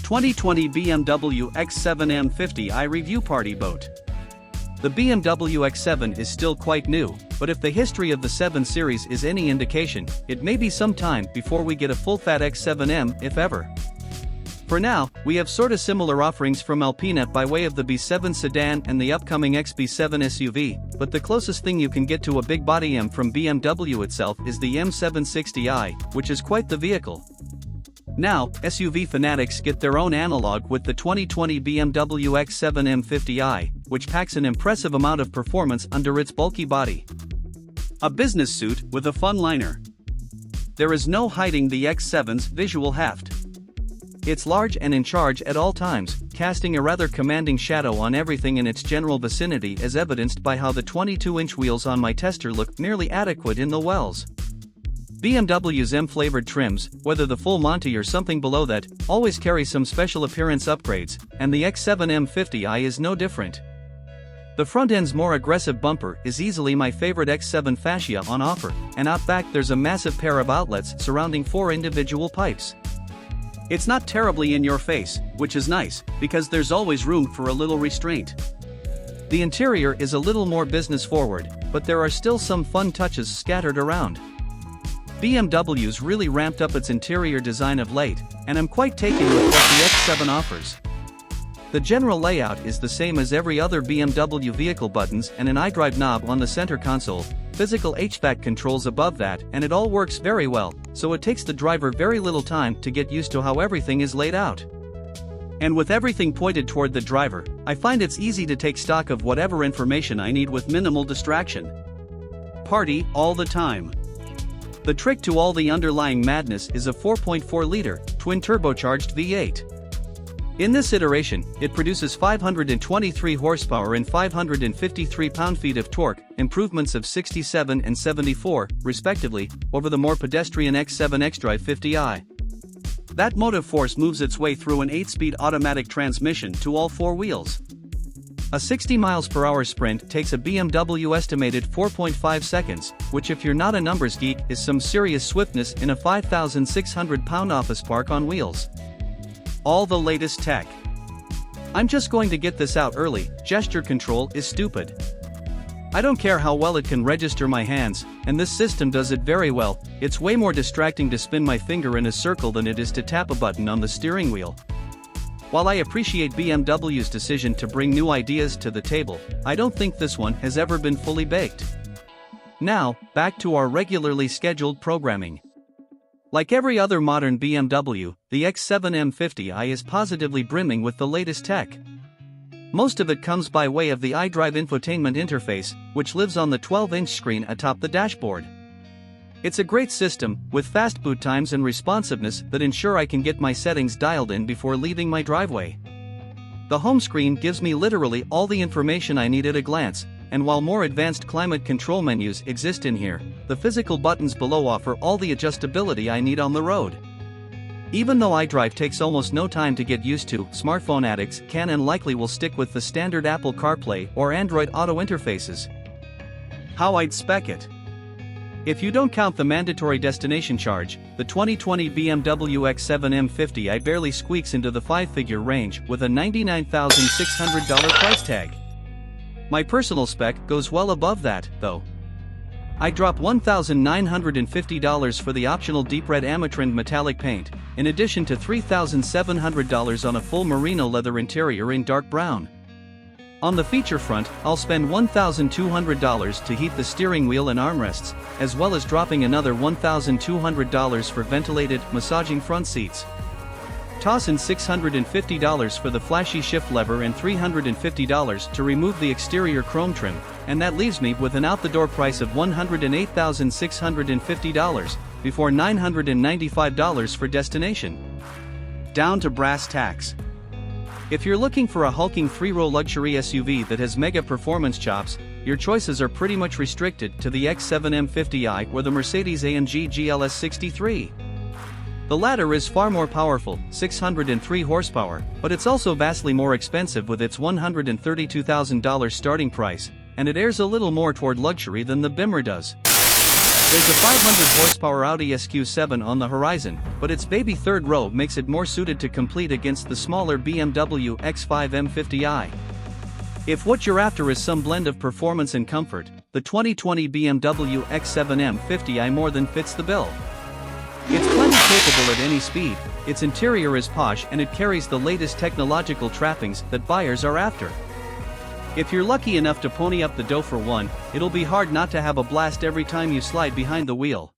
2020 BMW X7 M50i Review Party Boat. The BMW X7 is still quite new, but if the history of the 7 Series is any indication, it may be some time before we get a full-fat X7M, if ever. For now, we have sorta-similar offerings from Alpina by way of the B7 sedan and the upcoming XB7 SUV, but the closest thing you can get to a big body M from BMW itself is the M760i, which is quite the vehicle. Now, SUV fanatics get their own analog with the 2020 BMW X7 M50i, which packs an impressive amount of performance under its bulky body. A business suit with a fun liner. There is no hiding the X7's visual heft. It's large and in charge at all times, casting a rather commanding shadow on everything in its general vicinity, as evidenced by how the 22-inch wheels on my tester look nearly adequate in the wells. BMW's M-flavored trims, whether the full Monty or something below that, always carry some special appearance upgrades, and the X7 M50i is no different. The front end's more aggressive bumper is easily my favorite X7 fascia on offer, and out back there's a massive pair of outlets surrounding 4 individual pipes. It's not terribly in your face, which is nice, because there's always room for a little restraint. The interior is a little more business forward, but there are still some fun touches scattered around. BMW's really ramped up its interior design of late, and I'm quite taken with what the X7 offers. The general layout is the same as every other BMW vehicle: buttons and an iDrive knob on the center console, physical HVAC controls above that, and it all works very well, so it takes the driver very little time to get used to how everything is laid out. And with everything pointed toward the driver, I find it's easy to take stock of whatever information I need with minimal distraction. Party all the time. The trick to all the underlying madness is a 4.4-liter, twin-turbocharged V8. In this iteration, it produces 523 horsepower and 553 pound-feet of torque, improvements of 67 and 74, respectively, over the more pedestrian X7 xDrive 50i. That motive force moves its way through an 8-speed automatic transmission to all 4 wheels. A 60 mph sprint takes a BMW estimated 4.5 seconds, which, if you're not a numbers geek, is some serious swiftness in a 5,600-pound office park on wheels. All the latest tech. I'm just going to get this out early: gesture control is stupid. I don't care how well it can register my hands, and this system does it very well. It's way more distracting to spin my finger in a circle than it is to tap a button on the steering wheel. While I appreciate BMW's decision to bring new ideas to the table, I don't think this one has ever been fully baked. Now, back to our regularly scheduled programming. Like every other modern BMW, the X7 M50i is positively brimming with the latest tech. Most of it comes by way of the iDrive infotainment interface, which lives on the 12-inch screen atop the dashboard. It's a great system, with fast boot times and responsiveness that ensure I can get my settings dialed in before leaving my driveway. The home screen gives me literally all the information I need at a glance, and while more advanced climate control menus exist in here, the physical buttons below offer all the adjustability I need on the road. Even though iDrive takes almost no time to get used to, smartphone addicts can and likely will stick with the standard Apple CarPlay or Android Auto interfaces. How I'd spec it. If you don't count the mandatory destination charge, the 2020 BMW X7 M50i barely squeaks into the 5-figure range with a $99,600 price tag. My personal spec goes well above that, though. I drop $1,950 for the optional deep red Amatrin metallic paint, in addition to $3,700 on a full merino leather interior in dark brown. On the feature front, I'll spend $1,200 to heat the steering wheel and armrests, as well as dropping another $1,200 for ventilated, massaging front seats. Toss in $650 for the flashy shift lever and $350 to remove the exterior chrome trim, and that leaves me with an out-the-door price of $108,650, before $995 for destination. Down to brass tacks. If you're looking for a hulking 3-row luxury SUV that has mega performance chops, your choices are pretty much restricted to the X7 M50i or the Mercedes-AMG GLS 63. The latter is far more powerful, 603 horsepower, but it's also vastly more expensive with its $132,000 starting price, and it airs a little more toward luxury than the Beamer does. There's a 500 horsepower Audi SQ7 on the horizon, but its baby third row makes it more suited to compete against the smaller BMW X5 M50i. If what you're after is some blend of performance and comfort, the 2020 BMW X7 M50i more than fits the bill. It's plenty capable at any speed, its interior is posh and it carries the latest technological trappings that buyers are after. If you're lucky enough to pony up the dough for one, it'll be hard not to have a blast every time you slide behind the wheel.